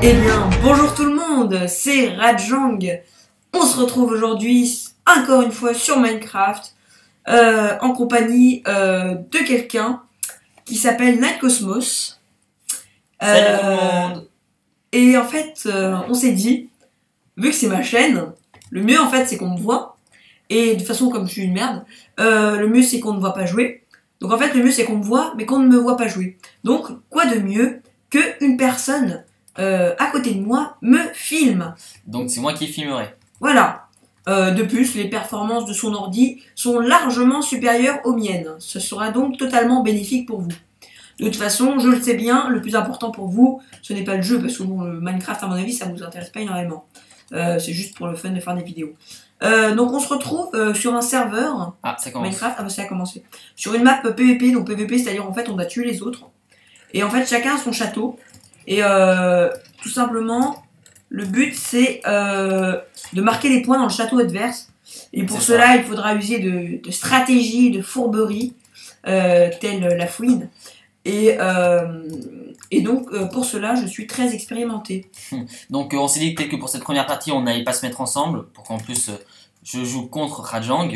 Eh bien, bonjour tout le monde, c'est Rajang. On se retrouve aujourd'hui, encore une fois, sur Minecraft, en compagnie de quelqu'un qui s'appelle Nightcosmos. Salut tout le monde. Et en fait, on s'est dit, vu que c'est ma chaîne, le mieux en fait c'est qu'on me voit. Et de toute façon, comme je suis une merde, le mieux c'est qu'on ne voit pas jouer. Donc en fait, le mieux c'est qu'on me voit, mais qu'on ne me voit pas jouer. Donc, quoi de mieux qu'une personne à côté de moi me filme. Donc c'est moi qui filmerai. Voilà. De plus, les performances de son ordi sont largement supérieures aux miennes. Ce sera donc totalement bénéfique pour vous. De toute façon, je le sais bien, le plus important pour vous, ce n'est pas le jeu, parce que bon, le Minecraft, à mon avis, ça ne vous intéresse pas énormément. C'est juste pour le fun de faire des vidéos. Donc on se retrouve sur un serveur Ah, ça commence. Minecraft, ah bah ça a commencé. Sur une map PVP, donc PVP, c'est-à-dire en fait on doit tuer les autres. Et en fait chacun a son château. Et tout simplement, le but c'est de marquer des points dans le château adverse. Et pour cela, il faudra user de stratégies, de fourberies, telle la fouine. Et donc, pour cela, je suis très expérimenté. Donc on s'est dit peut-être que pour cette première partie, on n'allait pas se mettre ensemble, pour qu'en plus je joue contre Rajang.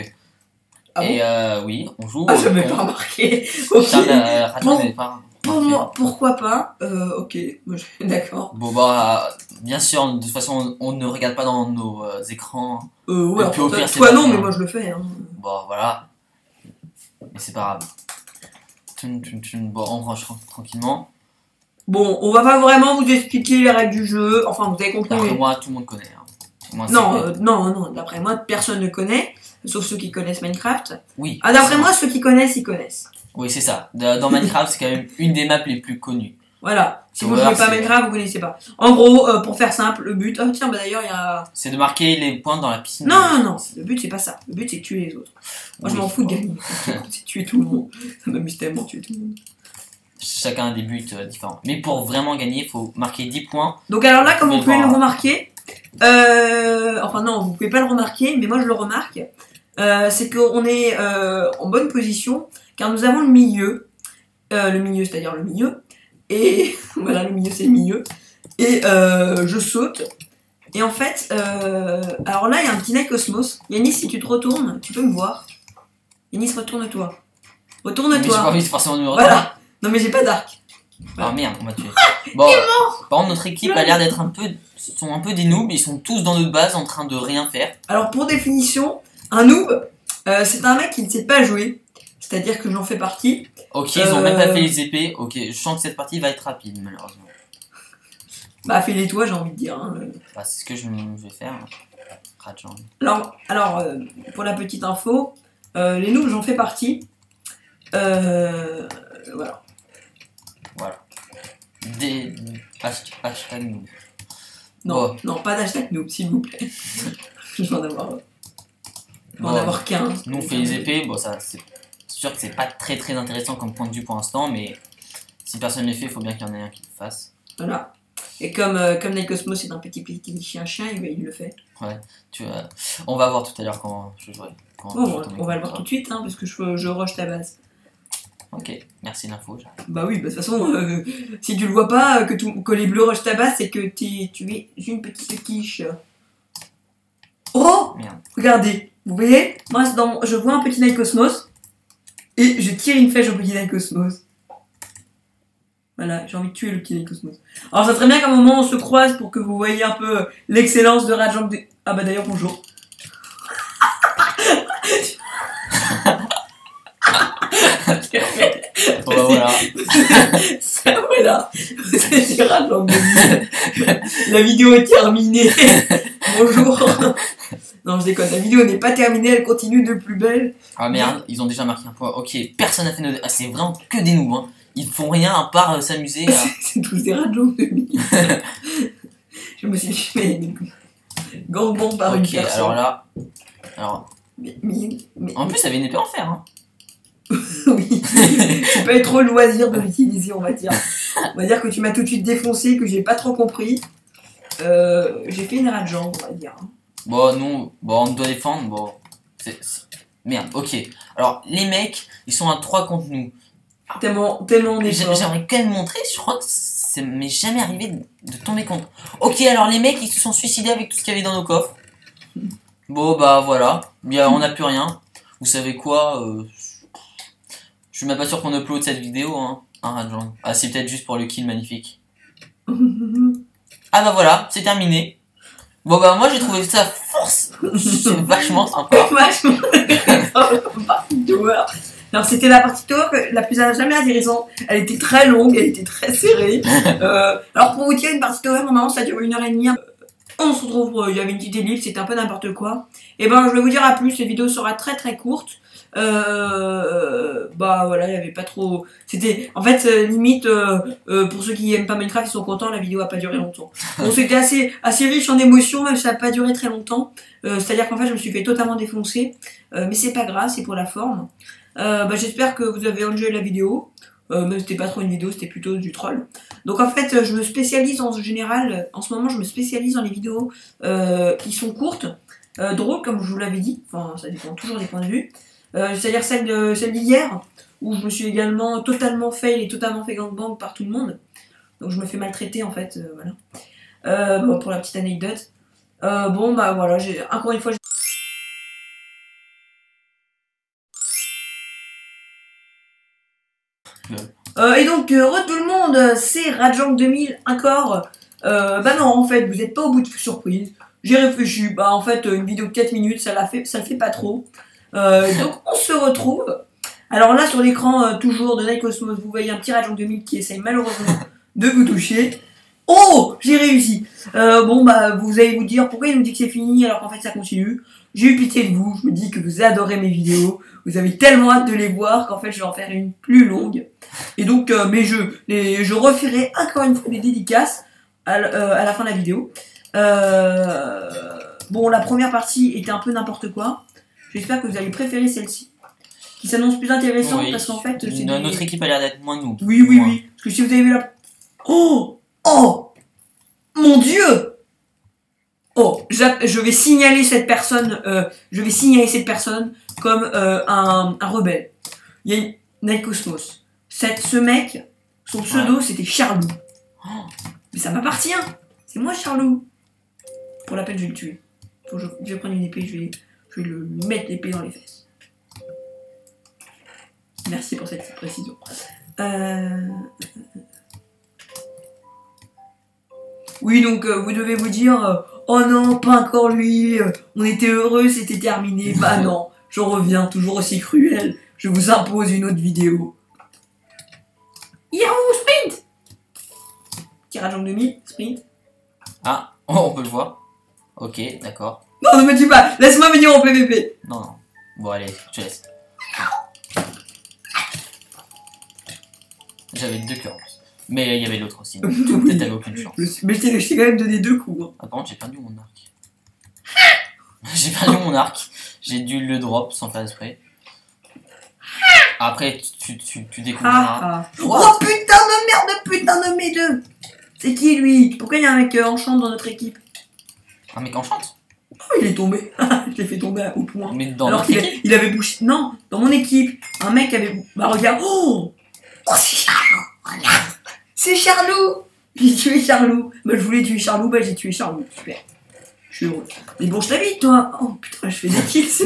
Ah et oui, on joue. Ah, je n'avais pas remarqué. Ok. Rajang n'avait pas Pour moi, pourquoi pas. Ok, d'accord. Bon bah, bien sûr, de toute façon, on ne regarde pas dans nos écrans. Ouais, puis, au pire, toi non, mais hein. moi je le fais. Hein. Bon, voilà. Mais c'est pas grave. Bon, on range tranquillement. Bon, on va pas vraiment vous expliquer les règles du jeu. Enfin, vous avez compris. D'après moi, tout le monde connaît. Hein. Moi, Non, d'après moi, personne ne connaît. Sauf ceux qui connaissent Minecraft. Oui. Ah, d'après moi, ceux qui connaissent, ils connaissent. Oui, c'est ça. Dans Minecraft, c'est quand même une des maps les plus connues. Voilà. Si vous jouez pas Minecraft, vous connaissez pas. En gros, pour faire simple, le but... Oh tiens, bah d'ailleurs, il y a... C'est de marquer les points dans la piscine. Non. Le but, c'est pas ça. Le but, c'est de tuer les autres. Moi, je m'en fous de gagner. C'est de tuer tout le monde. Ça m'amuse tellement de tuer tout le monde. Chacun a des buts différents. Mais pour vraiment gagner, il faut marquer 10 points. Donc alors là, comme vous pouvez le remarquer... Enfin non, vous pouvez pas le remarquer, mais moi, je le remarque. C'est qu'on est en bonne position, car nous avons le milieu. Le milieu, c'est-à-dire le milieu. Et voilà, le milieu, c'est le milieu. Et je saute. Et en fait, alors là, il y a un petit Nightcosmos. Yanis, si tu te retournes, tu peux me voir. Yanis, retourne-toi. Retourne-toi. Mais j'ai pas envie de forcément me retourner. Voilà. Non, mais j'ai pas d'arc. Voilà. Oh merde, on m'a tué. Bon, par contre, notre équipe a l'air d'être sont un peu des noobs. Ils sont tous dans notre base en train de rien faire. Alors, pour définition, un noob, c'est un mec qui ne sait pas jouer. C'est-à-dire que j'en fais partie. Ok, ils ont même pas fait les épées. Ok, je sens que cette partie va être rapide, malheureusement. Bah, fais-les toi, j'ai envie de dire. Hein. Bah, c'est ce que je vais faire. Rajang. Alors pour la petite info, les noobs, j'en fais partie. Voilà. Voilà. Des hashtag noob. Non, pas d'hashtag noob, s'il vous plaît. Je vais en avoir 15. Nous, on fait les épées. Bon, ça, c'est sûr que c'est pas très intéressant comme point de vue pour l'instant, mais si personne ne les fait, il faut bien qu'il y en ait un qui le fasse. Voilà. Et comme Nightcosmos est un petit chien, il le fait. Ouais, on va voir tout à l'heure quand je jouerai. On va le voir tout de suite, hein, parce que je rush ta base. Ok, merci l'info. Bah oui, de toute façon, si tu le vois pas, que les bleus rushent ta base, c'est que tu es une petite quiche. Oh merde. Regardez, vous voyez, moi je vois un petit Nightcosmos et je tire une flèche au petit Nightcosmos. Voilà, j'ai envie de tuer le petit Nightcosmos. Alors ça serait bien qu'à un moment on se croise pour que vous voyez un peu l'excellence de Rajang. Ah bah d'ailleurs bonjour. Bon bah voilà. Ça voilà. C'est Rajang. La vidéo est terminée. Bonjour. Non, je déconne, la vidéo n'est pas terminée, elle continue de plus belle. Ah merde, ils ont déjà marqué un point. Ok, personne n'a fait nos... Ah, c'est vraiment que des noobs, hein. Ils font rien à part s'amuser. C'est tous des Rajang de mille. Je me suis fait gangbang par une personne. Alors là... Mais... En plus, ça avait une épée en fer, hein. Oui, c'est pas trop le loisir de l'utiliser, on va dire. On va dire que tu m'as tout de suite défoncé, que j'ai pas trop compris. J'ai fait une Rajang, on va dire. Bon, nous, on doit défendre, bon. Merde, ok. Alors, les mecs, ils sont à 3 contre nous. Tellement on est fort. J'aimerais quand même montrer, je crois que ça m'est jamais arrivé de tomber contre. Ok, alors les mecs, ils se sont suicidés avec tout ce qu'il y avait dans nos coffres. Bon, bah voilà, on n'a plus rien. Vous savez quoi je suis même pas sûr qu'on upload cette vidéo, hein. Ah, c'est peut-être juste pour le kill magnifique. Ah bah voilà, c'est terminé. Bon bah moi j'ai trouvé ça force. C'est vachement sympa. Vachement. Alors c'était la partie tour la plus jamais intéressante. Elle était très longue, elle était très serrée. Alors pour vous dire, une partie tour, normalement ça dure 1h30. On se retrouve, il y avait une petite ellipse, c'était un peu n'importe quoi. Et ben je vais vous dire à plus, cette vidéo sera très très courte. Bah voilà, il y avait pas trop. C'était en fait limite pour ceux qui aiment pas Minecraft, ils sont contents, la vidéo a pas duré longtemps. Bon, c'était assez riche en émotions, même si ça a pas duré très longtemps. C'est-à-dire qu'en fait, je me suis fait totalement défoncer. Mais c'est pas grave, c'est pour la forme. Bah, j'espère que vous avez enjoyé la vidéo. Même c'était pas trop une vidéo, c'était plutôt du troll. Donc en fait, je me spécialise en général, en ce moment, je me spécialise dans les vidéos qui sont courtes, drôles comme je vous l'avais dit. Enfin, ça dépend toujours des points de vue. C'est-à-dire celle d'hier, où je me suis également totalement fail et totalement fait gangbang par tout le monde. Donc je me fais maltraiter en fait, voilà. Bon, pour la petite anecdote. Bon bah voilà, encore une fois... et donc, re tout le monde, c'est Rajang 2000 encore. Bah non, en fait, vous n'êtes pas au bout de surprise. J'ai réfléchi, bah en fait, une vidéo de 4 minutes, ça le fait pas trop. Donc on se retrouve. Alors là sur l'écran toujours de Nightcosmos, vous voyez un petit Rajang 2000 qui essaye malheureusement de vous toucher. Oh, j'ai réussi. Bon bah vous allez vous dire pourquoi il nous dit que c'est fini alors qu'en fait ça continue. J'ai eu pitié de vous, je me dis que vous adorez mes vidéos, vous avez tellement hâte de les voir qu'en fait je vais en faire une plus longue. Et donc je referai encore une fois des dédicaces à la fin de la vidéo. Bon, la première partie était un peu n'importe quoi. J'espère que vous allez préférer celle-ci, qui s'annonce plus intéressante, oui, parce qu'en fait... Notre équipe a l'air d'être moins nous. Oui. Parce que si vous avez vu la... Oh mon Dieu! Oh, je vais signaler cette personne, comme un rebelle. Il y a Nightcosmos. Ce mec, son pseudo, c'était Charlou. Mais ça m'appartient. C'est moi Charlou. Pour la peine, je vais le tuer. Je vais prendre une épée, je vais lui mettre l'épée dans les fesses. Merci pour cette petite précision. Oui, donc vous devez vous dire oh non, pas encore lui, on était heureux, c'était terminé. Bah non, je reviens, toujours aussi cruel. Je vous impose une autre vidéo. Yahoo, sprint! Tirage en demi, sprint. Ah, on peut le voir. Ok, d'accord. Non, ne me dis pas, laisse-moi venir en PVP. Non. Bon, allez, je te laisse. J'avais 2 cœurs. Mais il y avait l'autre aussi. Peut-être t'avais aucune chance. Mais je t'ai quand même donné 2 coups. Hein. Ah, par contre, j'ai perdu mon arc. J'ai perdu mon arc. J'ai dû le drop sans faire exprès. Après, tu découvriras. Oh putain de merde, C'est qui lui? Pourquoi il y a un mec enchante dans notre équipe? Un mec enchante? Oh, il est tombé. Je l'ai fait tomber au point. Mais dans alors qu'il il avait bouché. Non, dans mon équipe. Un mec avait. Bah regarde. Oh, c'est Charlou. Regarde. C'est Charlou. J'ai tué Charlou. Bah je voulais tuer Charlou, bah j'ai tué Charlou. Super. Je suis heureux. Mais bon, je t'invite toi. Oh putain, je fais des kills. C'est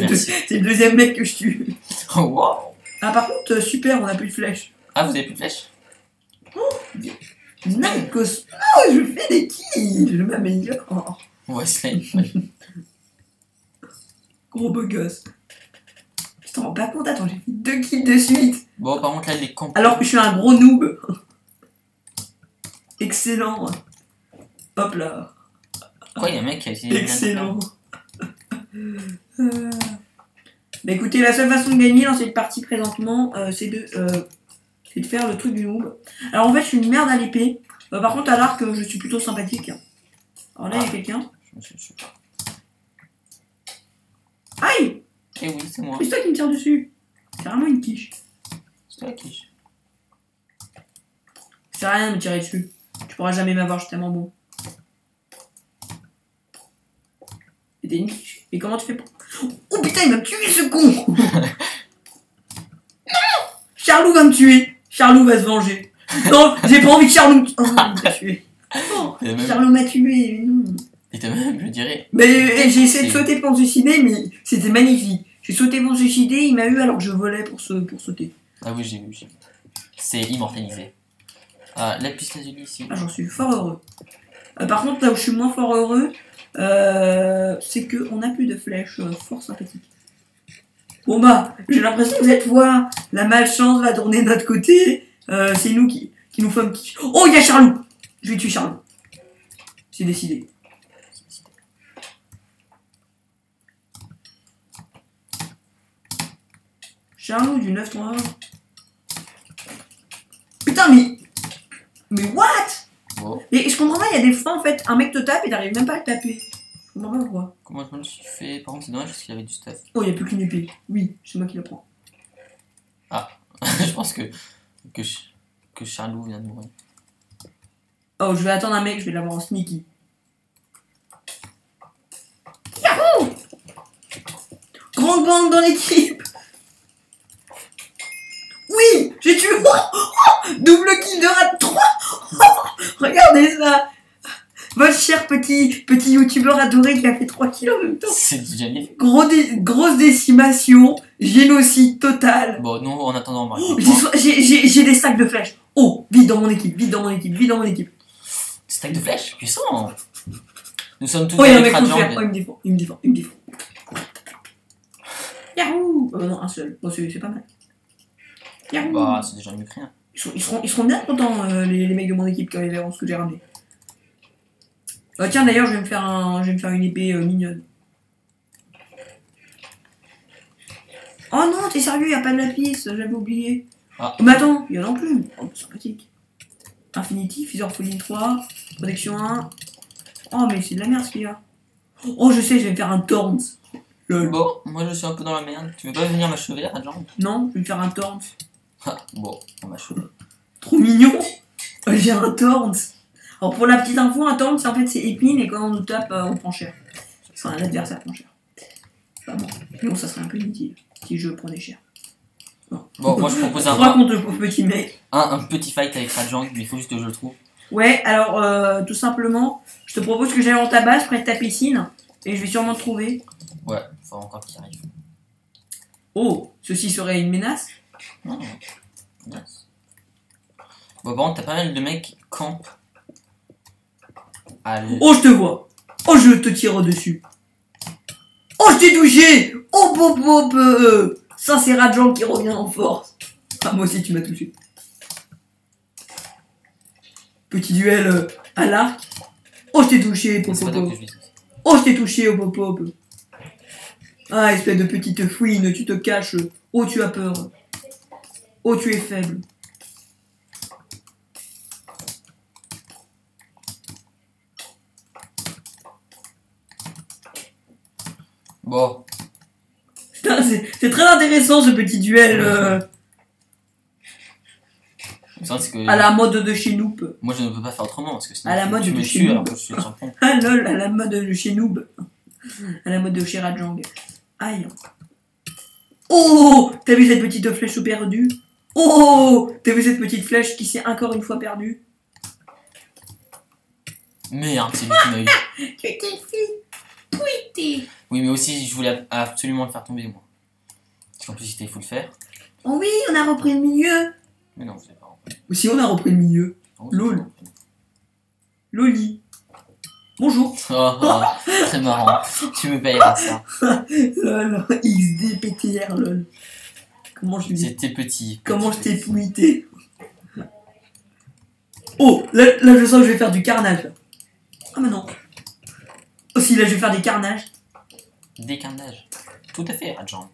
le deuxième mec que je tue. Oh wow. Ah par contre, super, on a plus de flèches. Ah, vous avez plus de flèches? Oh, Nightcosmos, je fais des kills. Je m'améliore. Ouais, c'est gros beau gosse. Je t'en rends pas compte, attends, j'ai fait 2 kills de suite. Bon, par contre, là, les camps. Alors que je suis un gros noob. Excellent. Hop là. Quoi, il y a un mec qui a essayé de. Excellent. Bah écoutez, la seule façon de gagner dans cette partie présentement, c'est de faire le truc du noob. Alors en fait, je suis une merde à l'épée. Par contre, à l'arc, je suis plutôt sympathique. Alors là, il y a quelqu'un. Aïe! Eh oui, c'est moi. C'est toi qui me tire dessus. C'est vraiment une quiche. C'est toi la quiche. Ça sert à rien de me tirer dessus. Tu pourras jamais m'avoir, je suis tellement bon. C'était une quiche. Mais comment tu fais pour... Oh putain, il m'a tué ce con. Non! Charlou va me tuer. Charlou va se venger. Non, j'ai pas envie que Charlot... Oh, il m'a tué. Oh, Et même- Charlot m'a tué, mais non. Et t'as même, je dirais. Mais j'ai essayé de sauter pour me suicider, mais c'était magnifique. J'ai sauté pour me suicider, il m'a eu alors que je volais pour sauter. Ah oui, j'ai vu. C'est immortalisé. Ah, la piste lazuli ici. Ah, j'en suis fort heureux. Par contre, là où je suis moins fort heureux, c'est qu'on n'a plus de flèches fort sympathiques. Bon bah, j'ai l'impression que cette fois, la malchance va tourner de notre côté. C'est nous qui nous fait un petit... Oh, il y a Charlot. Je vais tuer Charlot. C'est décidé. Charlot du 9-3. Putain, mais what? Bon. Et je comprends pas, il y a des fois en fait, un mec te tape et t'arrives même pas à le taper. Je comprends pas pourquoi. Comment je me le suis fait? Par contre, c'est dommage parce qu'il y avait du stuff. Oh, il n'y a plus qu'une épée. Oui, c'est moi qui la prends. Je pense que Charlot vient de mourir. Oh, je vais attendre un mec, je vais l'avoir en sneaky. Yahoo! Grande bande dans l'équipe. Oui, j'ai tué. Double kill de rat 3. Regardez ça. Votre cher petit youtubeur adoré qui a fait 3 kills en même temps. C'est génial. Grosse décimation, génocide total. Bon, nous, en attendant, on va Oh, j'ai des stacks de flèches. Oh, vite dans mon équipe, vite dans mon équipe, vite dans mon équipe. Stack de flèches, puissant. Nous sommes tous Oh, il y a un avec mec pour le faire. Radiant. Oh, il me défend. Yahoo! Non, un seul. Bon, c'est pas mal. Yahoo! Bah, c'est déjà mieux que rien. Ils seront bien contents, les mecs de mon équipe, quand ils verront ce que j'ai ramené. Tiens, d'ailleurs, je vais me faire une épée mignonne. Oh non, t'es sérieux, y a pas de lapis, j'avais oublié. Ah. Mais attends, il y en a plus. Oh, sympathique. Infinity, Fissure Folie 3, Protection 1. Oh, mais c'est de la merde ce qu'il y a. Oh, je sais, je vais me faire un Torrent. Lol. Bon, moi je suis un peu dans la merde. Tu veux pas venir m'achever, Radiant? Non, je vais me faire un Torrent. Ah, bon, on m'a achevé. Trop mignon. J'ai un Torrent. Alors pour la petite info, un Torrent, en fait, c'est épine et quand on nous tape, on prend cher. C'est un adversaire prend cher. Pas bon. Sinon, ça serait un peu inutile si je prenais cher. Bon, moi je propose Trois contre le pauvre petit mec. un petit fight avec Radiant, mais il faut juste que je le trouve. Ouais, alors tout simplement, je te propose que j'aille dans ta base près de ta piscine et je vais sûrement te trouver. Ouais, faut encore qu'il arrive. Oh, ceci serait une menace? Non, yes. Bon, bon, t'as pas mal de mecs qui campent. Allez. Oh, je te vois. Oh, je te tire dessus. Oh, je t'ai touché. Oh, pop, pop. Ça, c'est Radiant qui revient en force. Ah, moi aussi, tu m'as touché. Petit duel à l'arc. Oh, je t'ai touché, pop, C'est pas pop, toi pop. que je vis. Oh, je t'ai touché, oh, pop, pop. Ah, espèce de petite fouine, tu te caches. Oh, tu as peur. Oh, tu es faible. Bon, Putain, c'est très intéressant ce petit duel ça c'est que à la mode de chez Noob. moi je ne peux pas faire autrement parce que sinon À la mode tu de me chez tues nous. alors que je suis le champion. Ah lol, à la mode de chez Noob. À la mode de chez Rajang. Aïe. Oh, t'as vu cette petite flèche perdue? Oh, t'as vu cette petite flèche qui s'est encore une fois perdue? Merde, c'est lui qui m'a eu. Tu t'es fait pouiter. Oui, mais aussi je voulais absolument le faire tomber moi. Parce qu'en plus il faut le faire. Oh oui, on a repris le milieu. Mais non, vous savez pas. Aussi, on a repris le milieu. Non, Lol. Loli. Bonjour. Oh, très marrant. Tu me payeras ça. Lol. XD PTR, lol. Comment je dis? C'était petit. Comment je t'ai pouité? Oh, là, je sens que je vais faire du carnage. Là. Ah, mais non. Aussi, là, je vais faire des carnages. Décarnage. Tout à fait, Radiant.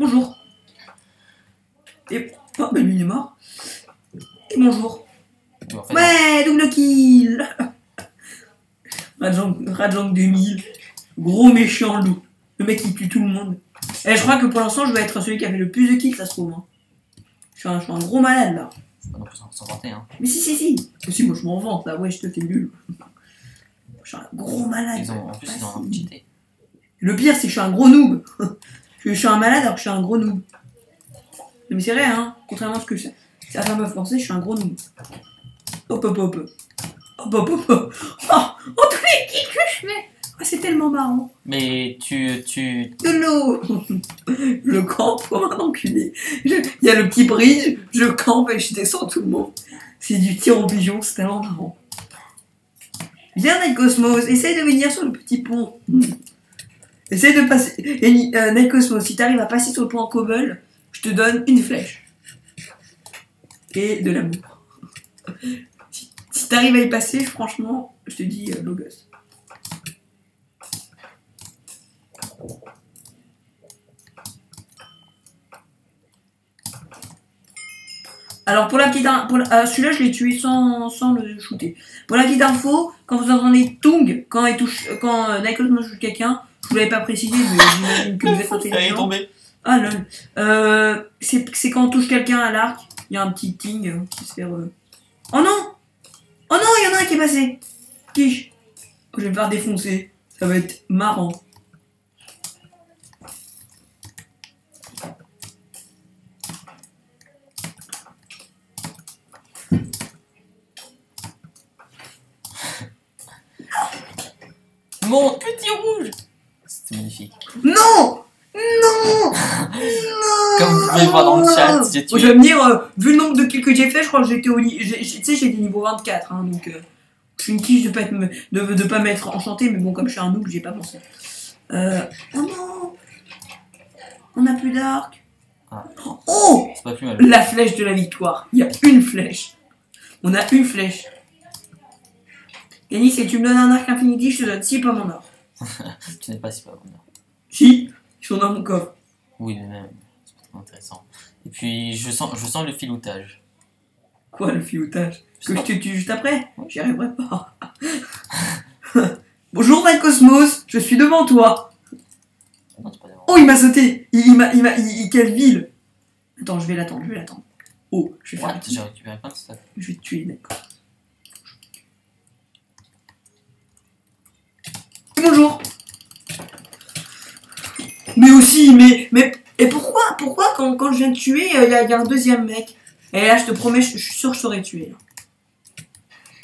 Bonjour. Et... Oh, bah lui, il est mort. Et bonjour. En fait, Ouais, double kill. Rajang 2000. Gros méchant loup. Le mec qui tue tout le monde. Et je crois que pour l'instant, je vais être celui qui a fait le plus de kills, ça se trouve. Hein. Je suis un gros malade, là. faut pas non plus s'en vanter, hein. Mais si. Aussi, moi, je m'en vante, là. Ouais, je te fais nul. Je suis un gros malade. En plus, ils ont un cheaté. Le pire, c'est que je suis un gros noob. Je suis un malade alors que je suis un gros noob. Mais c'est vrai, hein. Contrairement à ce que Ça va me forcer, je suis un gros noob. Hop hop hop. Hop hop hop. Oh, tous les kicks que je fais. Ah, c'est tellement marrant. Mais tu... De l'eau. Je campe comme un enculé. Il y a le petit bridge, je campe et je descends tout le monde. C'est du tir au pigeon, c'est tellement marrant. Viens Night Cosmos, essaye de venir sur le petit pont. Essaye de passer. Et Night Cosmos, si t'arrives à passer sur le pont en cobble, je te donne une flèche. Et de l'amour. Si t'arrives à y passer, franchement, je te dis beau gosse. Alors pour la petite celui-là je l'ai tué sans le shooter. Pour la petite info, quand vous entendez Tung, quand Night Cosmos touche quelqu'un, je vous l'avais pas précisé, mais j'imagine que vous êtes intelligent. Ah lol. C'est quand on touche quelqu'un à l'arc, il y a un petit ting qui se fait. Oh non! Oh non, il y en a un qui est passé! Quiche! Je vais me faire défoncer. Ça va être marrant. Mon petit rouge! C'était magnifique. Non! Non! Non! Comme vous pouvez le voir dans le chat, j'ai tué. Je vais me dire, vu le nombre de kills que j'ai fait, je crois que j'étais au tu sais, j'étais niveau 24, hein, donc je suis une quiche de pas m'être enchanté, mais bon, comme je suis un noob, j'ai pas pensé. Oh non! On a plus d'arc. Ah. Oh! C'est pas plus mal. La flèche de la victoire. Il y a une flèche. On a une flèche. Yannis, si tu me donnes un arc infinity, je te donne 6 pommes en or. Tu n'es pas si pas bon. Si, ils sont dans mon coffre. Oui, mais même, c'est pas trop intéressant. Et puis, je sens le filoutage. Quoi, le filoutage? Que je te tue juste après? J'y arriverai pas. Bonjour, Night Cosmos, je suis devant toi. Non, c'est pas devant. Oh, il m'a sauté. Quelle ville? Attends, je vais l'attendre. Oh, je vais faire. J'ai récupéré plein de stuff. Je vais te tuer, d'accord. Bonjour. Mais aussi, et pourquoi quand je viens de tuer, il y a un deuxième mec. Et là, je te promets, je suis sûr que je t'aurais tué. Là.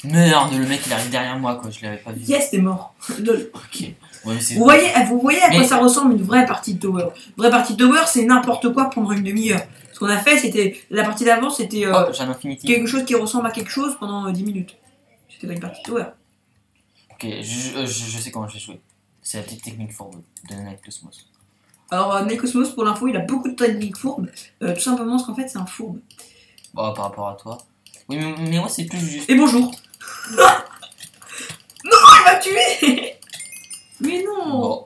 Merde, le mec il arrive derrière moi quoi, je l'avais pas vu. Yes, t'es mort. Lol. Ok. Ouais, vous voyez à quoi ça ressemble une vraie partie de Tower. Une vraie partie de Tower, c'est n'importe quoi pendant une demi-heure. Ce qu'on a fait, c'était la partie d'avant, c'était quelque chose qui ressemble à quelque chose pendant 10 minutes. C'était pas une partie de Tower. Ok, je sais comment je vais jouer. C'est la petite technique fourbe de Night Cosmos. Alors, Night Cosmos, pour l'info, il a beaucoup de techniques fourbes. Tout simplement parce qu'en fait, c'est un fourbe. Bon, par rapport à toi. Oui, mais moi, c'est plus juste. Et bonjour. Non, il m'a tué. Mais non.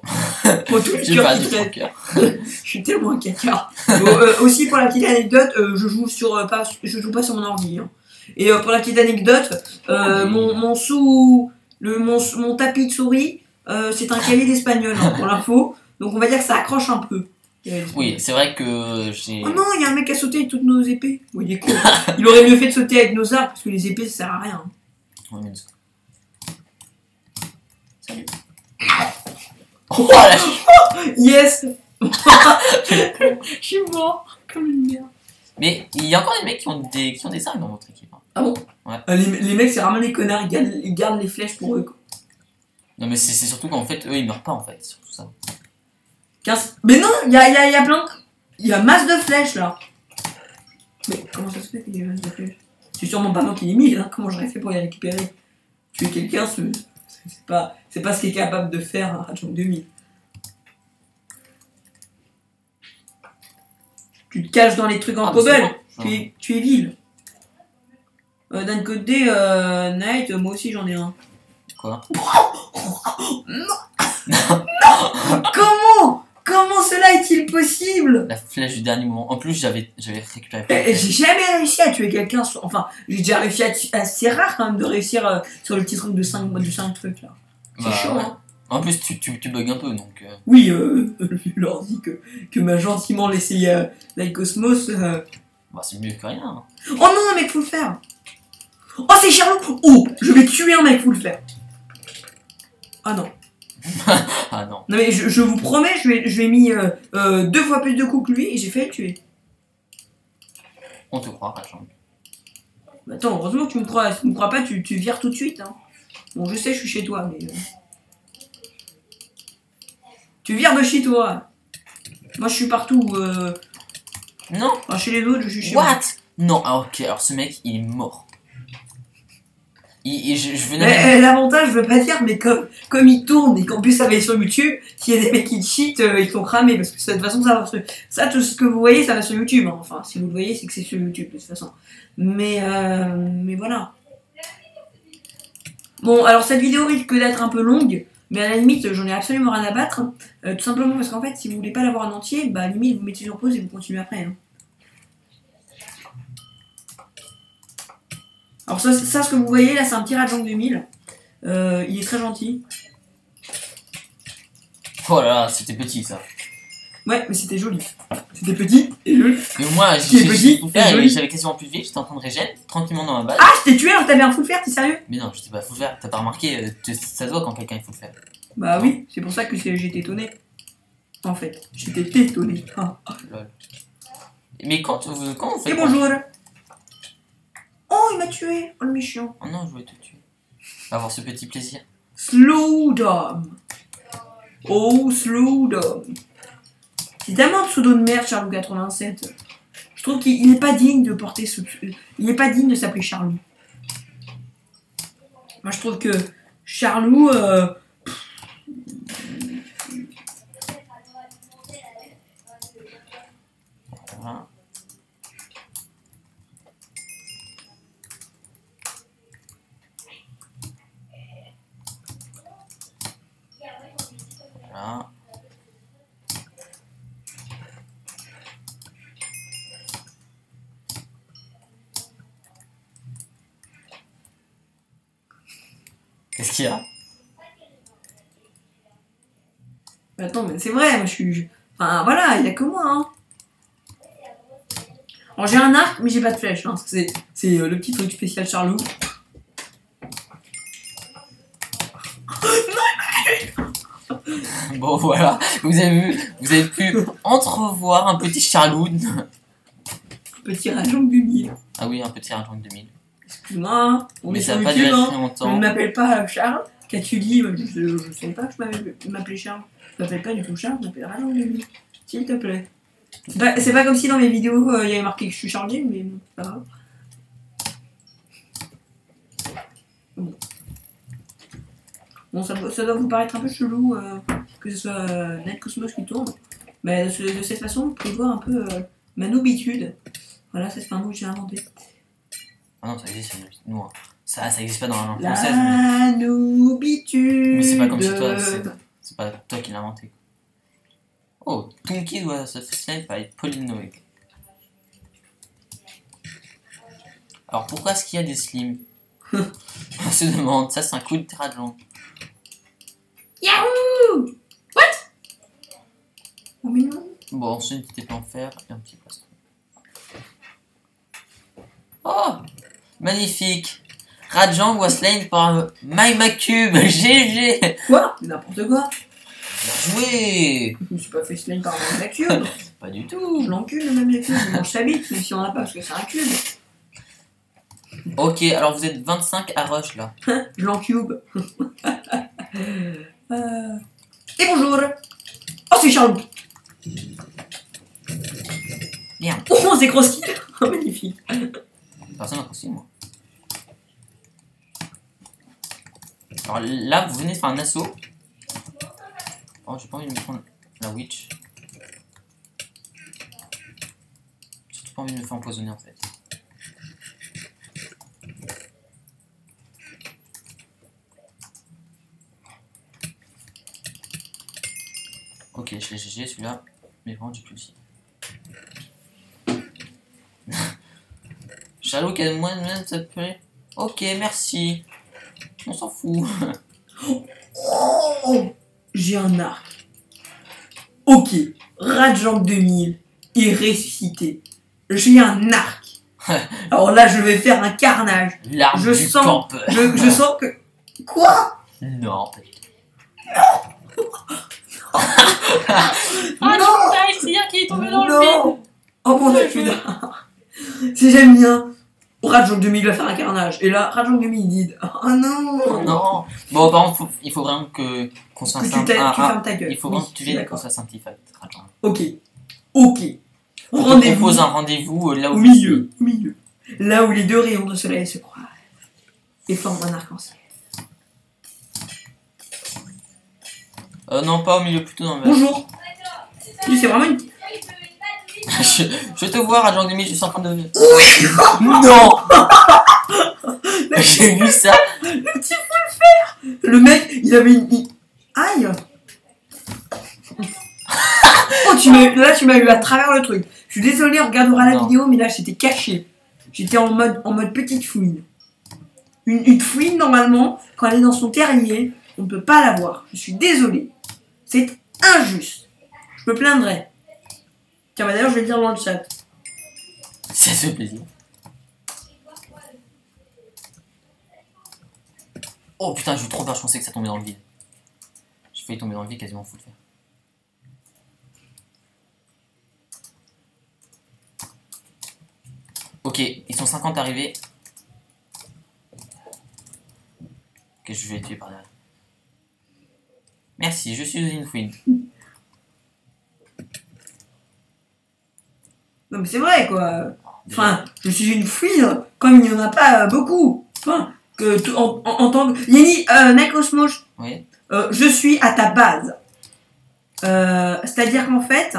Bon. J'ai pas du cœur. Je suis tellement un caca. Bon, aussi, pour la petite anecdote, je joue pas sur mon ordi. Hein. Et pour la petite anecdote, mon tapis de souris, c'est un cahier d'espagnol, hein, pour l'info. Donc on va dire que ça accroche un peu. Oui, c'est vrai que j'ai... Oh non, il y a un mec qui a sauté avec toutes nos épées. Oui, il est con. Il aurait mieux fait de sauter avec nos arcs, parce que les épées, ça sert à rien. Ouais, mais... Salut. Oh, la yes. Je suis mort comme une merde. Mais il y a encore des mecs qui ont des arcs dans votre équipe. Hein. Ah bon? Ouais. Les mecs, c'est vraiment les connards, ils gardent les flèches pour eux. Quoi. Non, mais c'est surtout qu'en fait, eux, ils meurent pas en fait, c'est surtout ça. 15... Mais non, il y a plein. Il y a masse de flèches là. Mais comment ça se fait qu'il y a masse de flèches? C'est sûrement pas moi qui l'ai mis, hein. Comment j'aurais fait pour les récupérer? Tuer quelqu'un, c'est pas ce qu'il est capable de faire à Rajang 2000. Tu te caches dans les trucs en cobble. Tu es vil. D'un côté, Night, moi aussi j'en ai un. Quoi? Non. Comment cela est-il possible? La flèche du dernier moment. En plus, j'avais récupéré. J'ai jamais réussi à tuer quelqu'un. Enfin, j'ai déjà réussi à. C'est rare quand même de réussir sur le petit truc de 5 trucs là. C'est chaud, ouais. hein. En plus, tu bugs un peu donc. Oui, je leur dis que m'a gentiment laissé Night Cosmos. Bah, c'est mieux que rien. Hein. Oh non, mec, faut le faire. Oh, c'est Sherlock. Oh, je vais tuer un mec, faut le faire. Ah non. Ah non. Non mais je vous promets, je lui ai mis 2 fois plus de coups que lui et j'ai fait le tuer. On te croit, Rachel. Attends, heureusement que tu me crois. Si tu me crois pas, tu vires tout de suite. Hein. Bon, je sais, je suis chez toi, mais... Tu vires de chez toi. Moi, je suis partout. Non. Enfin, chez les autres, je suis chez What moi. Non, ah, ok, alors ce mec, il est mort. Je venais... Mais l'avantage, je veux pas dire, mais comme il tourne et qu'en plus ça va être sur YouTube, s'il y a des mecs qui cheat, ils sont cramés. Parce que de toute façon, ça, tout ce que vous voyez, ça va sur YouTube. Hein. Enfin, si vous le voyez, c'est que c'est sur YouTube, de toute façon. Mais voilà. Bon, alors cette vidéo risque d'être un peu longue, mais à la limite, j'en ai absolument rien à battre. Tout simplement parce qu'en fait, si vous voulez pas l'avoir en entier, bah à la limite, vous mettez sur pause et vous continuez après. Hein. Alors ça, ce que vous voyez là, c'est un petit Rajang 2000. Il est très gentil. Oh là là, c'était petit ça. Ouais, mais c'était joli. C'était petit et joli. Mais moi, j'avais quasiment plus de vie, j'étais en train de régène, tranquillement dans ma base. Ah, je t'ai tué alors que t'avais un full fer, t'es sérieux? Mais non, j'étais pas full fer, t'as pas remarqué, ça se voit quand quelqu'un est full fer. Bah oui, c'est pour ça que j'étais étonné. En fait, j'étais étonné. Ah. Lol. Mais quand vous faites... Et bonjour. Oh, il m'a tué. Oh, le méchant. Oh non, je voulais te tuer. Avoir ce petit plaisir. Slow Dom. Oh, Slow Dom. C'est tellement un pseudo de merde, Charlou 87. Je trouve qu'il n'est pas digne de porter ce... Il n'est pas digne de s'appeler Charlou. Moi, je trouve que Charlou... Voilà. Voilà. Qu'est-ce qu'il y a? Attends, mais c'est vrai, moi je suis... Enfin, voilà, il y a que moi, hein. Alors j'ai un arc, mais j'ai pas de flèche, hein. C'est le petit truc spécial Charlou. Bon voilà, vous avez pu entrevoir un petit Charlou. Petit Rajang 2000. Ah oui, un petit Rajang 2000. Excuse-moi, on Mais est ça sur n'a pas YouTube, duré hein. très On longtemps. ne m'appelle pas Charles. Qu'as-tu dit? Je sais pas que je m'appelais Charles. Je m'appelle pas du tout Charles, je m'appelle Rajang 2000. S'il te plaît. C'est pas comme si dans mes vidéos il y avait marqué que je suis Charles, mais bon, c'est pas grave. Bon, ça doit vous paraître un peu chelou que ce soit Night Cosmos qui tourne. Mais de cette façon, vous pouvez voir un peu ma noobitude. Voilà, c'est un mot que j'ai inventé. Ah non, ça existe, nous. Hein. Ça existe pas dans la langue française. La noobitude. Mais c'est pas comme si toi, c'est pas toi qui l'as inventé. Oh, Tunky doit se faire par Pauline Noé. Alors pourquoi est-ce qu'il y a des slims? On se demande, ça c'est un coup de Rajang. Yahoo! What? Oh mais non. Bon, ensuite une petite en fer et un petit poisson. Oh! Magnifique! Rajang was slain par MyMacube! GG! Quoi? N'importe quoi. Bien joué! Je me suis pas fait slime par un cube. Pas du tout! Je l'encule le même cube. Je mange sa bite, mais si on en a pas parce que c'est un cube. Ok, alors vous êtes 25 à rush là. Je l'encube. Et bonjour. Oh, c'est Charles. Merde. Oh, c'est Krosky. Oh, magnifique. Personne n'a aussi moi. Alors là, vous venez de faire un assaut. Oh, j'ai pas envie de me prendre la witch. J'ai surtout pas envie de me faire empoisonner en fait. Ok, je l'ai GG celui-là, mais vraiment j'ai plus aussi. Chalot, quel moyen de s'appeler? Ok, merci. On s'en fout. Oh, j'ai un arc. Ok, Rajang 2000 est ressuscité. J'ai un arc. Alors là, je vais faire un carnage. L'arme du campeur. Je sens que... Quoi? Non, pas du tout. Ah non, c'est Alcir qui est tombé dans le vide. Oh mon dieu, putain. Si j'aime bien. Rajong Demi va faire un carnage. Et là, Rajong Demi il dit oh non. Non. Bon, par contre, il faut vraiment qu'on soit Que tu simple. fermes ta gueule. Il faut Oui, vraiment que tu je suis viennes qu'on d'accord. soit simplifié. Rajong. Ok. Ok. On te Rendez-vous propose un rendez-vous là où au milieu. Au milieu. Là où les deux rayons de soleil se croisent. Et forment un arc-en-ciel. Non, pas au milieu, plutôt dans le Bonjour. Oui, c'est vraiment une... je te vois, Rajong Demi, je suis en train de. Non. J'ai vu ça. Le petit faut le faire. Le mec, il avait une... Aïe. Oh, là, tu m'as eu à travers le truc. Je suis désolée, on regardera la vidéo, mais là, j'étais caché. J'étais en mode petite fouine. Une fouine, normalement, quand elle est dans son terrier, on ne peut pas la voir. Je suis désolée. C'est injuste. Je me plaindrai. Tiens, bah d'ailleurs, je vais le dire dans le chat. Ça fait plaisir. Oh putain, j'ai eu trop peur, je pensais que ça tombait dans le vide. J'ai failli tomber dans le vide quasiment fou de faire. Ok, ils sont 50 arrivés. Ok, je vais les tuer par derrière. Merci, je suis une fouine. Non, mais c'est vrai, quoi. Enfin, je suis une fouine, comme il n'y en a pas beaucoup. Enfin, en tant que... Yeni, Nakosmosh, Oui. je suis à ta base. C'est-à-dire qu'en fait,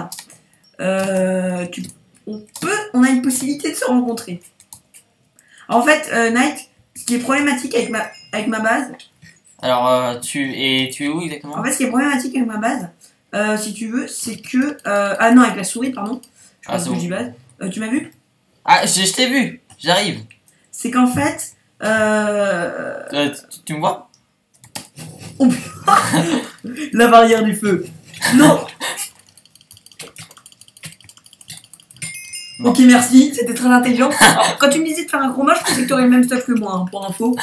on a une possibilité de se rencontrer. En fait, Nike, ce qui est problématique avec ma base... Alors, tu es où exactement? En fait, ce qui est problématique avec ma base, si tu veux, c'est que... ah non, avec la souris, pardon. Je pense que je dis base. Tu m'as vu? Ah, je t'ai vu, j'arrive. C'est qu'en fait... Tu me vois? Oh, la barrière du feu. Non. Non. Ok, merci, c'était très intelligent. Alors, quand tu me disais de faire un gros match, je pensais que tu aurais le même stuff que moi, hein, pour info.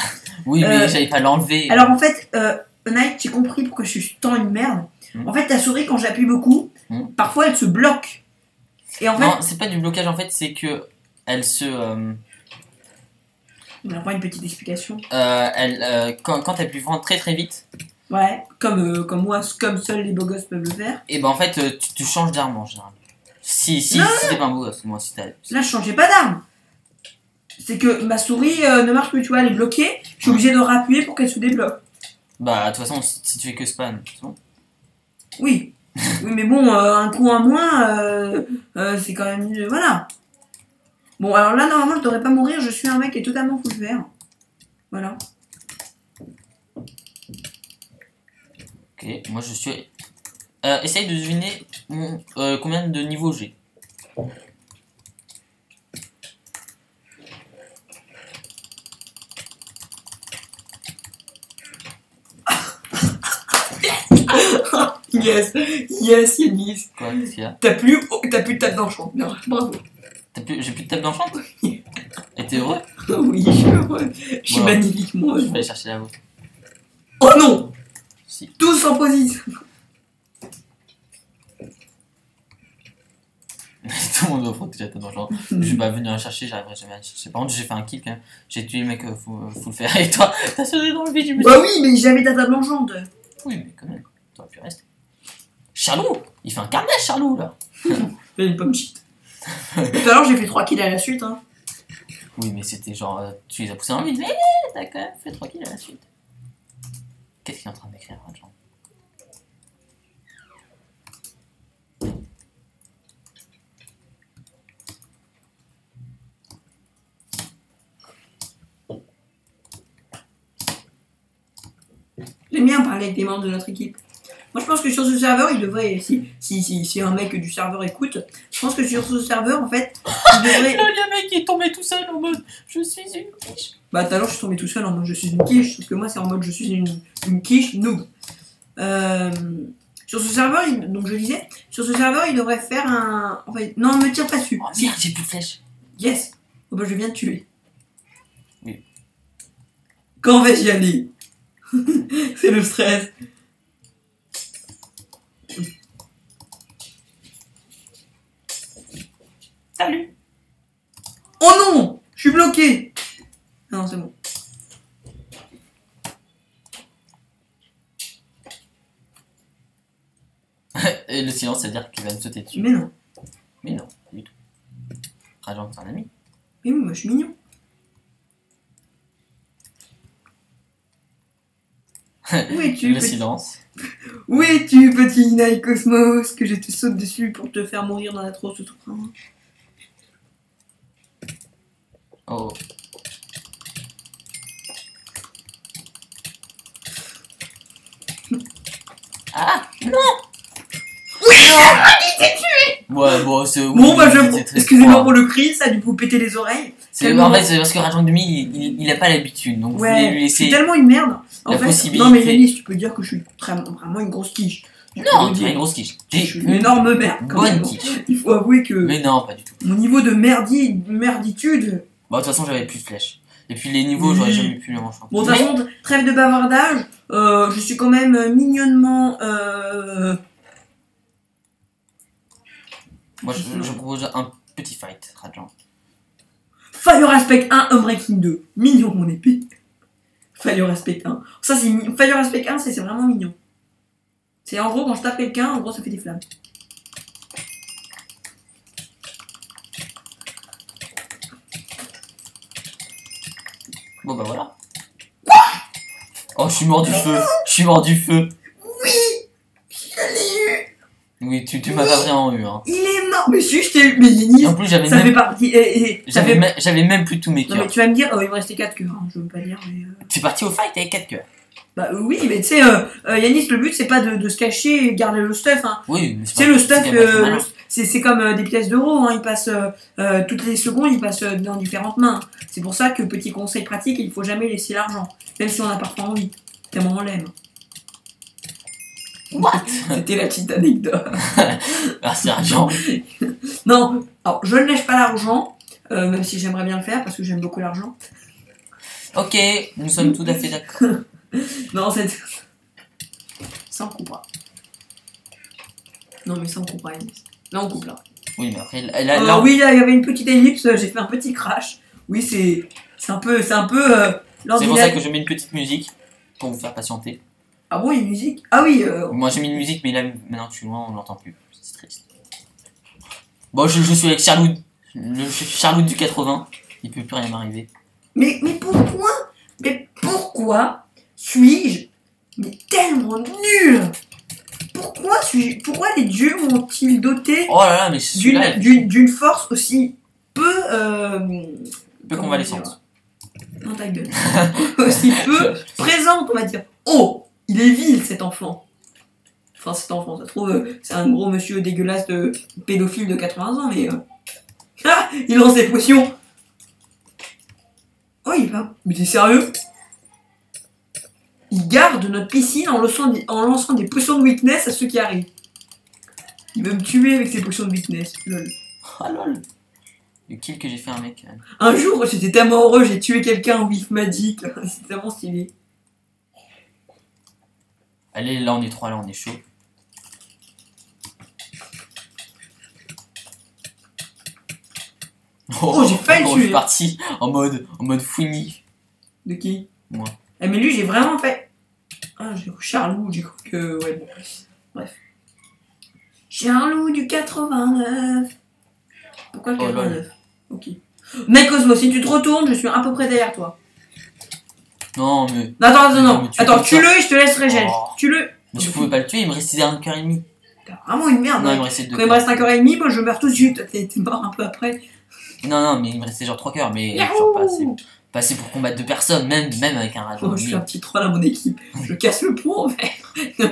Oui, mais j'allais pas l'enlever. Alors en fait, Nike, j'ai compris pourquoi je suis tant une merde. En fait, ta souris, quand j'appuie beaucoup, parfois elle se bloque. Et en fait... Non, c'est pas du blocage, en fait, c'est que elle se... On va prendre une petite explication. Quand elle appuie vraiment très très vite... Ouais, comme moi, comme seuls les beaux gosses peuvent le faire. Et ben en fait, tu changes d'arme en général. Si t'es pas un beau gosse, moi si t'as... Là, je changeais pas d'arme. C'est que ma souris ne marche plus, tu vois, elle est bloquée. Je suis obligée de rappuyer pour qu'elle se débloque. Bah, de toute façon, si tu fais que spam, c'est bon. Oui. Oui, mais bon, un coup en moins, c'est quand même... voilà. Bon, alors là, normalement, je devrais pas mourir. Je suis un mec qui est totalement full vert. Voilà. Ok, moi je suis... essaye de deviner combien de niveaux j'ai. Yes, yes, Yanis. Quoi, qu'est-ce qu'il y a? T'as plus de table d'enchant. Non, bravo. J'ai plus de table d'enchant? Et t'es heureux? Oui, je suis heureux. Je suis magnifiquement heureux. Je vais aller chercher la vôtre. Oh non! Si. Tous en position. Tout le monde offre déjà table d'enchant. Je vais pas venir la chercher, j'arriverai jamais à la chercher. Par contre, j'ai fait un kill quand même. J'ai tué le mec, faut le faire. Et toi, t'as sauté dans le vide, je me suis... Bah oui, mais j'avais ta table d'enchant. Oui, mais quand même, t'aurais pu rester. Charlot! Il fait un carnage, Charlot, là! Fais une pomme cheat. Tout à l'heure, j'ai fait 3 kills à la suite. Hein. Oui, mais c'était genre, tu les as poussés en vide, mais t'as quand même fait 3 kills à la suite. Qu'est-ce qu'il est en train d'écrire, Rajong? J'aime bien parler avec des membres de notre équipe. Moi, je pense que sur ce serveur, il devrait... Si un mec du serveur écoute, je pense que sur ce serveur, en fait, il devrait... Le mec qui est tombé tout seul en mode je suis une quiche. Bah, tout à l'heure, je suis tombé tout seul en mode je suis une quiche, sauf que moi, c'est en mode je suis une quiche noob. Sur ce serveur, donc je disais, sur ce serveur, il devrait faire un... En fait, non, ne me tire pas dessus. Oh merde, j'ai plus de flèches. Yes. Oh bah, je viens de tuer. Oui. Quand vais-je y aller? C'est le stress. Salut. Oh non! Je suis bloqué. Ah non, c'est bon. Et le silence, ça veut dire qu'il va me sauter dessus. Mais non. Mais non, pas du tout. Rajan, c'est un ami. Mais oui, moi je suis mignon. Où es-tu, Le silence. Où es-tu, petit Nike Cosmos, que je te saute dessus pour te faire mourir dans la trousse de souffrance. Oh. Ah non. Oui, il s'est tué. Ouais, bon, c'est... Bon, oui, bah c'est très excusez-moi froid. pour le cri, ça a dû vous péter les oreilles. En fait, c'est parce que Rajan Demi, il a pas l'habitude, donc vous voulez Ouais, lui je suis laisser... tellement une merde. En la fait, possibilité. non mais Yanis, tu peux dire que je suis vraiment une grosse quiche. Je peux Non, le tu dire. as une grosse quiche. Je suis une énorme merde. Quand bonne même. quiche. Il faut avouer que Mais non, pas du tout. mon niveau de merditude. Bon, de toute façon, j'avais plus de flèches. Et puis les niveaux, j'aurais jamais pu les manger. Bon, de toute façon, trêve de bavardage. Je suis quand même mignonnement. Moi, je propose un petit fight, Rajan. Fire Aspect 1, Unbreaking 2. Mignon mon épée. Fire Aspect 1. Ça, c'est Fire Aspect 1, c'est vraiment mignon. C'est en gros, quand je tape quelqu'un, en gros, ça fait des flammes. Bon, bah voilà. Oh, je suis mort du feu. Je suis mort du feu. Oui, je l'ai eu. Oui, tu m'as pas vraiment eu, hein. Il est mort. Mais si, je t'ai eu. Mais Yanis, En plus, j'avais ça fait même... partie. J'avais même plus tous mes Non, mais cœurs. tu vas me dire, il me restait 4 cœurs. Hein, je veux pas dire, mais. Tu es parti au fight avec 4 cœurs. Bah oui, mais tu sais, Yanis, le but c'est pas de se cacher et garder le stuff. Hein. Oui, mais Tu sais, le stuff, quand même pas très malin. c'est comme des pièces d'euros. Hein. Ils passent toutes les secondes, ils passent dans différentes mains. C'est pour ça que, petit conseil pratique, il faut jamais laisser l'argent. Même si on a parfois envie. Tellement on l'aime. What? C'était la petite anecdote. Merci, Rajan. Non, alors je ne lèche pas l'argent, même si j'aimerais bien le faire parce que j'aime beaucoup l'argent. Ok, nous sommes tout à fait d'accord. Non, c'est. Ça on coupera. Non, mais ça on coupera, Yanis. Là on coupe là. Oui, mais après, là, Oui, là il y avait une petite ellipse, j'ai fait un petit crash. Oui, c'est un peu. c'est pour ça que je mets une petite musique pour vous faire patienter. Ah bon, il y a une musique? Ah oui, Moi j'ai mis une musique, mais là maintenant que je suis loin, on l'entend plus. C'est triste. Bon, je suis avec Charlotte, Charlotte du 80. Il peut plus rien m'arriver. mais pourquoi suis-je tellement nul? Pourquoi les dieux m'ont-ils doté Oh là là, mais celui-là, d'une force aussi peu peu convalescente. Non, ta gueule. Aussi peu présente, on va dire. Oh, il est vil cet enfant. Enfin, cet enfant, ça se trouve, c'est un gros monsieur dégueulasse de pédophile de 80 ans, mais. Ah, il lance des potions. Oh, il va. Mais t'es sérieux? Il garde notre piscine en lançant des potions de weakness à ceux qui arrivent. Il veut me tuer avec ses potions de weakness. Lol. Ah lol. Le kill que j'ai fait un mec. Un jour, j'étais tellement heureux, j'ai tué quelqu'un au whiff magique. C'est tellement stylé. Allez, là on est 3, là on est chaud. Oh, j'ai failli le Je tuer. suis parti en mode fouini. De qui? Moi. Ah, mais lui, j'ai vraiment fait. Ah, j'ai cru Charlou, j'ai cru que. Ouais, bon. Bref. Charlou du 89. Pourquoi le Oh, 89? Ok. Mec Cosmo, si tu te retournes, je suis à peu près derrière toi. Non, mais. Attends, Non, non. mais tu Attends, peux tue-le pas. et je te laisse régène. Oh. Tue-le. Mais je pouvais pas le tuer, il me restait un cœur et demi. T'as vraiment une merde. Non, il mec. me restait 2 Quand il me cœurs. reste un cœur et demi, moi je meurs tout de suite. T'es mort un peu après. Non, mais il me restait genre 3 cœurs, mais Yahoo genre pas assez pour combattre 2 personnes, même avec un rajon. Oh, je suis un petit troll à mon équipe. Je casse le pont en fait. Il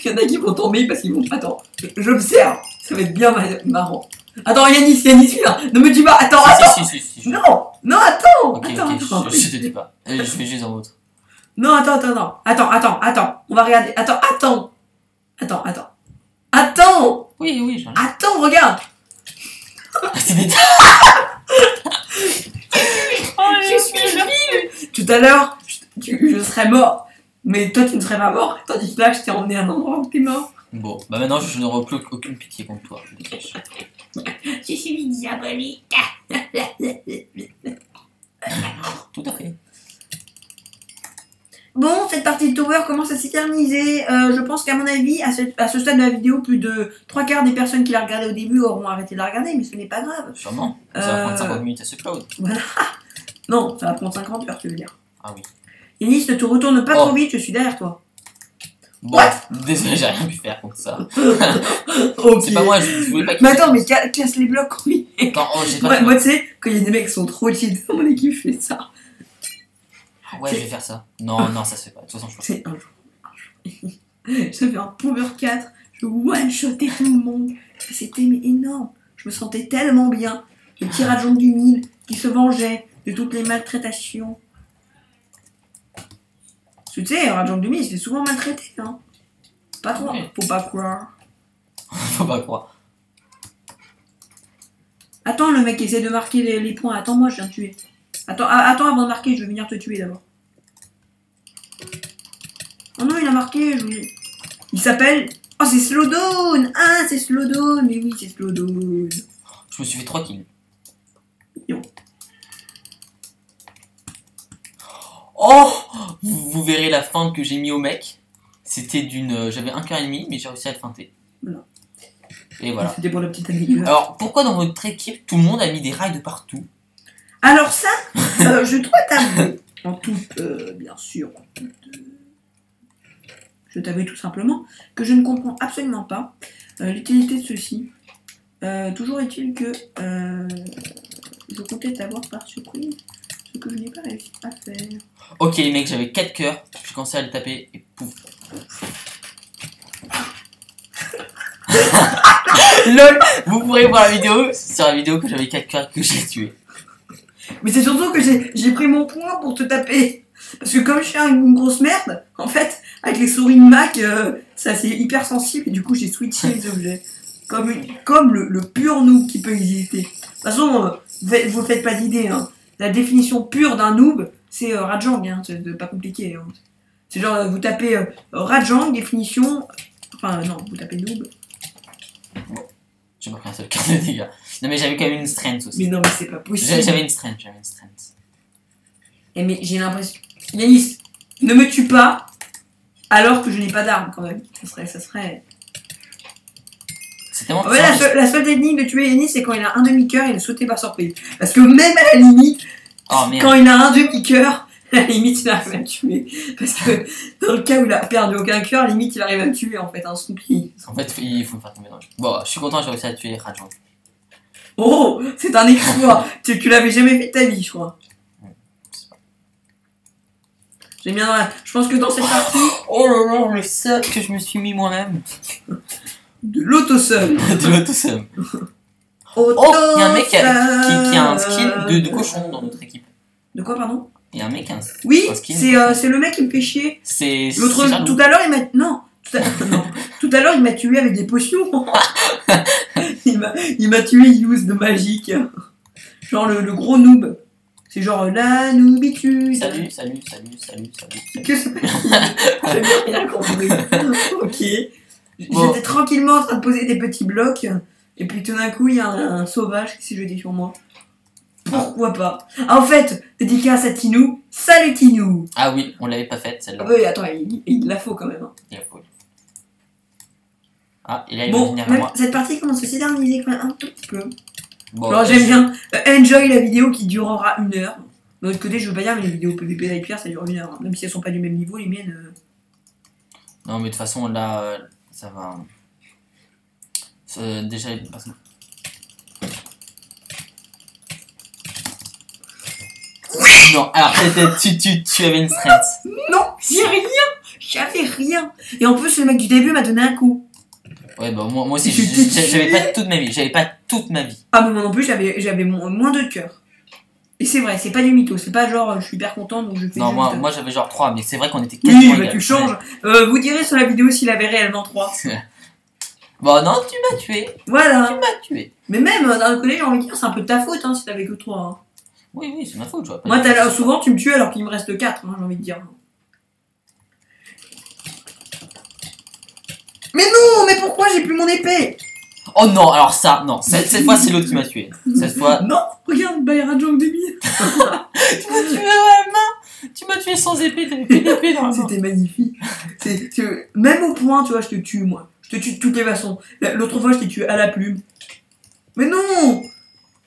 y en a qui vont tomber parce qu'ils vont. Attends, j'observe. Ça va être bien marrant. Attends, Yanis, viens. Ne me dis pas. Attends. Si. Non, attends. Ok, attends. je te dis pas. Je fais juste en autre. Non, attends. On va regarder. Attends. Oui, j'en ai. Attends, regarde. C'est des... Je suis nul. Tout à l'heure, je serais mort. Mais toi, tu ne serais pas mort. Tandis que là, je t'ai emmené à un endroit où t'es mort. Bon, bah maintenant je n'aurai plus aucune pitié contre toi. Je suis diabolique. Tout à fait. Bon, cette partie de Tower commence à s'éterniser. Je pense qu'à mon avis, à ce stade de la vidéo, plus de 3/4 des personnes qui la regardaient au début auront arrêté de la regarder, mais ce n'est pas grave. Sûrement. Ça va prendre 50 minutes à se upload. Voilà. Non, ça va prendre 50 heures, tu veux dire. Ah oui. Yanis, ne te retourne pas trop vite, je suis derrière toi. Bon, désolé, j'ai rien pu faire contre ça. Ok. C'est pas moi, je voulais pas. Mais attends, mais casse les blocs, oui. Attends, oh, j'ai pas. Moi, tu sais, quand il y a des mecs qui sont trop cheatés dans mon équipe, je fais ça. Ouais, je vais faire ça. Non, non, ça se fait pas. De toute façon, je C'est un jour. J'avais un Power 4, je one-shotais tout le monde. C'était énorme. Je me sentais tellement bien. Le petit Rajong du mille qui se vengeait de toutes les maltraitations. Parce que tu sais, Rajong du mille, il s'est souvent maltraité. Hein. Pas trop, Oui. faut pas croire. Faut pas croire. Attends, le mec qui essaie de marquer les points. Attends-moi, je viens de tuer. Attends avant de marquer, je vais venir te tuer d'abord. Oh non, il a marqué. Il s'appelle. Oh, c'est Slowdown. Ah, c'est Slowdown. Mais oui, c'est Slowdown. Je me suis fait 3 kills. Mignon. Oh, vous verrez la feinte que j'ai mis au mec. C'était d'une. J'avais un cœur et demi, mais j'ai réussi à le feinter. Voilà. Et voilà. C'était pour la petite anecdote. Alors, pourquoi dans votre équipe, tout le monde a mis des rails de partout? Alors ça, je dois t'avouer, en toute, bien sûr, je t'avoue tout simplement, que je ne comprends absolument pas l'utilité de ceci. Toujours est-il que je comptais t'avoir par surprise, ce que je n'ai pas réussi à faire. Ok, les mecs, j'avais 4 cœurs, j'ai commencé à le taper et pouf. LOL, vous pourrez voir la vidéo, sur la vidéo que j'avais 4 cœurs que j'ai tué. Mais c'est surtout que j'ai pris mon point pour te taper. Parce que comme je suis une grosse merde, en fait, avec les souris de Mac, ça c'est hyper sensible et du coup j'ai switché les objets. Comme le pur noob qui peut exister. De toute façon, vous faites pas d'idée. Hein. La définition pure d'un noob, c'est Rajang, hein, c'est pas compliqué. Hein. C'est genre, vous tapez Rajang, définition... Enfin, non, vous tapez noob. Bon, j'ai pas pris un seul cœur de dégâts. Non mais j'avais quand même une strength aussi. Mais non, mais c'est pas possible. J'avais une strength. Et mais j'ai l'impression... Yanis, ne me tue pas alors que je n'ai pas d'arme quand même. Ça serait... C'est tellement... Ouais, la seule technique de tuer Yanis, c'est quand il a un demi-cœur, il est sauté par surprise. Parce que même à la limite, Oh, merde. quand il a un demi-cœur, à la limite il arrive à me tuer. Parce que dans le cas où il a perdu aucun cœur, à la limite il arrive à me tuer en fait, un soupli. En fait, il faut me faire tomber dans le jeu. Bon, je suis content, j'ai réussi à tuer Rajang. Oh, c'est un exploit. tu l'avais jamais fait de ta vie, je crois. J'aime bien. Je pense que dans cette partie, Oh là là, le seul que je me suis mis moi-même. de l'autosum. De l'autosum. Oh, il y a un mec qui a un skill de cochon dans notre équipe. De quoi, pardon? Il y a un mec qui a un Oui, un skill de cochon. c'est le mec qui me fait chier. C'est L'autre, jaloux. tout à l'heure, il m'a... Non, non. Tout à l'heure, il m'a tué avec des potions. il m'a tué use de magique. Genre le gros noob. C'est genre la noobitude. Salut. Que ça J'avais rien compris. Ok. Bon. J'étais tranquillement en train de poser des petits blocs. Et puis tout d'un coup, il y a un sauvage qui s'est jeté sur moi. Pourquoi pas? Ah, en fait, dédicace à Tinou. Salut Tinou. Ah oui, on l'avait pas faite Ah celle-là. oui, attends, il la faut quand même. Hein. Il faut. Ah, et là il va Bon, venir à même moi. cette partie commence à s'éterniser quand même un tout petit peu. Bon, Alors j'aime bien. Enjoy la vidéo qui durera 1 heure. De l'autre côté, je veux pas dire, mais les vidéos PvP d'Hyper ça dure 1 heure. Hein. Même si elles sont pas du même niveau, les miennes. Non, mais de toute façon, là, ça va. Déjà, de toute façon. Non, alors tu avais une strength. Non, j'avais rien. Et en plus, le mec du début m'a donné un coup. Ouais, bah moi aussi, J'étais j'avais pas toute ma vie. Ah, mais moi non plus, j'avais moins de cœur. Et c'est vrai, c'est pas du mytho, c'est pas genre je suis hyper content donc je fais. Non, juste... moi j'avais genre 3, mais c'est vrai qu'on était Oui, quasiment bah égal. tu changes. Vous direz sur la vidéo s'il avait réellement 3. Bon, non, tu m'as tué. Voilà. Tu m'as tué. Mais même d'un autre côté, j'ai envie de dire, c'est un peu de ta faute hein, si t'avais que 3. Hein. Oui, c'est ma faute, je vois pas. Moi, souvent, tu me tues alors qu'il me reste 4, hein, j'ai envie de dire. Mais non, mais pourquoi j'ai plus mon épée? Oh non, alors ça, non. Cette fois, c'est l'autre qui m'a tué. Cette fois. Non, regarde, Bayra Jong 2000. Tu m'as tué à la main. Tu m'as tué sans épée, t'avais plus d'épée dans la main. C'était magnifique. Même au point, tu vois, je te tue, moi. Je te tue de toutes les façons. L'autre fois, je t'ai tué à la plume. Mais non!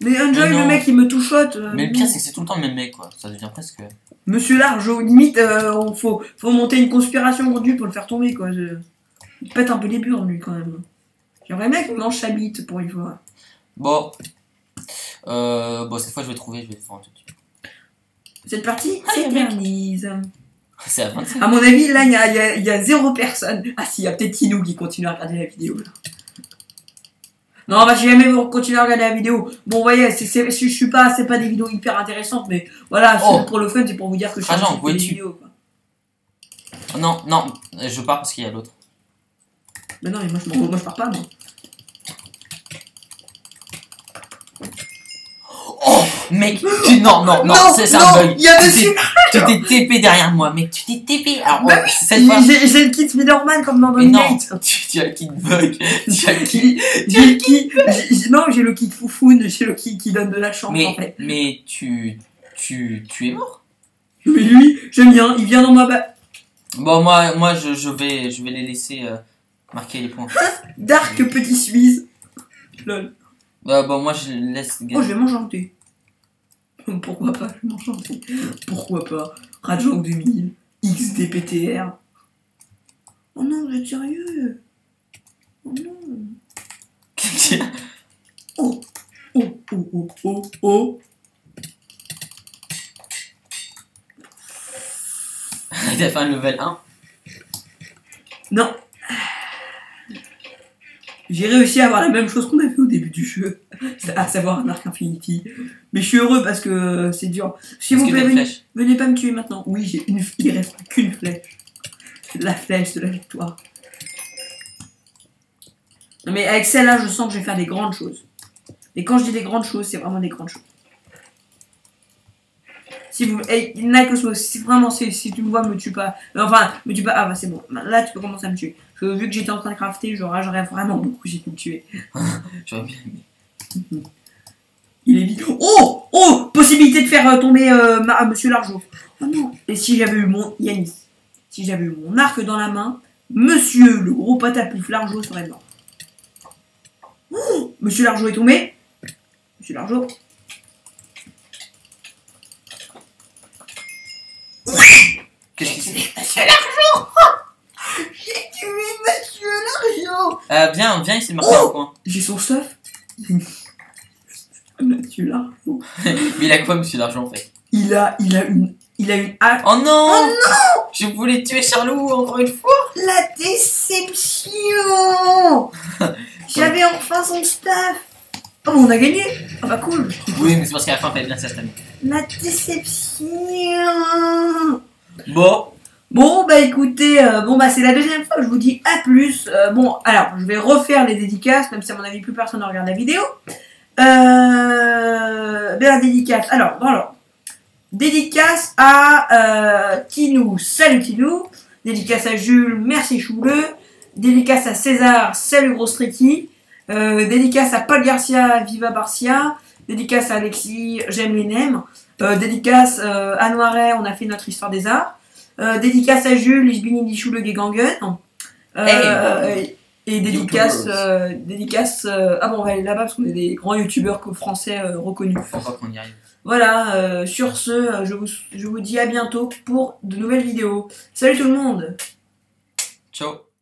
Mais Enjoy, Mais non. le mec, il me touchote. Mais le pire, c'est que c'est tout le temps le même mec, quoi. Ça devient presque. Monsieur Largeau, limite, faut monter une conspiration aujourd'hui pour le faire tomber, quoi. Il pète un peu les burnes, lui, quand même. J'aimerais bien qu'il mange sa bite pour une fois. Bon. Bon, cette fois, je vais trouver, je vais le faire tout de suite. Cette partie Ah, le mec. s'éternise. C'est à 25. À mon avis, là, il y a 0 personne. Ah si, il y a peut-être Tinou qui continue à regarder la vidéo, là. Non, bah, si jamais vous continuez à regarder la vidéo. Bon, vous voyez, c'est pas des vidéos hyper intéressantes, mais voilà, c'est pour le fun, c'est pour vous dire que je suis Trajan, un où des es-tu? vidéos, quoi. Non, non, je pars parce qu'il y a l'autre. Mais non, mais moi, je pars pas, moi. Oh, mec, non, c'est un bug. Il y a dessus. Tu t'es TP derrière moi, mec, tu t'es TP. Alors, Bah, cette fois. J'ai le kit Spider-Man comme dans Mais non, Dominate. tu as le kit bug. Tu as le kit. Non, j'ai le kit Foufoune, j'ai le kit qui donne de la chance, en fait. Mais tu es mort. Mais lui, j'aime bien, il vient dans ma base. Bon, moi je vais les laisser marquer les points. Dark Petit Suisse. Lol. Bon, moi je laisse. Oh, je vais m'enchanter. Pourquoi pas, je vais m'enchanter. Pourquoi pas. Radio 2000, XDPTR. Oh non, vous êtes sérieux? Oh non. Oh, oh, oh, oh, oh, oh. T'as fait un level 1. Non. J'ai réussi à avoir la même chose qu'on a fait au début du jeu, à savoir un arc infinity. Mais je suis heureux parce que c'est dur. S'il vous plaît, venez pas me tuer maintenant. Oui, il reste qu'une flèche. La flèche de la victoire. Non mais avec celle-là, je sens que je vais faire des grandes choses. Et quand je dis des grandes choses, c'est vraiment des grandes choses. Si vous... Hey, Nike, si vraiment, si tu me vois, me tue pas. Enfin, me tue pas. Ah bah c'est bon. Là, tu peux commencer à me tuer. Parce que vu que j'étais en train de crafter, j'aurais vraiment beaucoup j'ai pu me tuer. J'aurais bien aimé. Il est vite. Oh! Oh! Possibilité de faire tomber Monsieur Largeau. Oh non! Et si j'avais eu mon... Yanis. Si j'avais eu mon arc dans la main, Monsieur le gros patapouf Largeau serait mort. Oh! Monsieur Largeau est tombé. Monsieur Largeau. Qu'est-ce qui se fait? Monsieur Largeau! J'ai tué Monsieur Largeau! Viens, il s'est marqué un coin. J'ai son stuff. Monsieur Largeau. Mais il a quoi, Monsieur l'Argent, en fait? Il a une hache. Oh non! Oh non! Je voulais tuer Charlot encore une fois. La déception! J'avais enfin son staff. Oh, on a gagné. Ah bah cool. Oui, mais c'est parce qu'à la fin, fallait bien s'installer. La déception. Bon, bah écoutez, c'est la deuxième fois que je vous dis à plus. Bon, alors, je vais refaire les dédicaces, même si à mon avis plus personne ne regarde la vidéo. La dédicace. Alors, dédicace à Tinou, salut Tinou. Dédicace à Jules, merci Chouleux. Dédicace à César, salut Gros Streaky. Dédicace à Paul Garcia, viva Barcia. Dédicace à Alexis, j'aime les nems. Dédicace à Noiret, on a fait notre histoire des arts. Dédicace à Jules, Lisbini Dichouleux Gangen. Et dédicace, on va aller là-bas parce qu'on est des grands youtubeurs français reconnus. Faut pas qu'on y arrive. Voilà, sur ce, je vous dis à bientôt pour de nouvelles vidéos. Salut tout le monde! Ciao.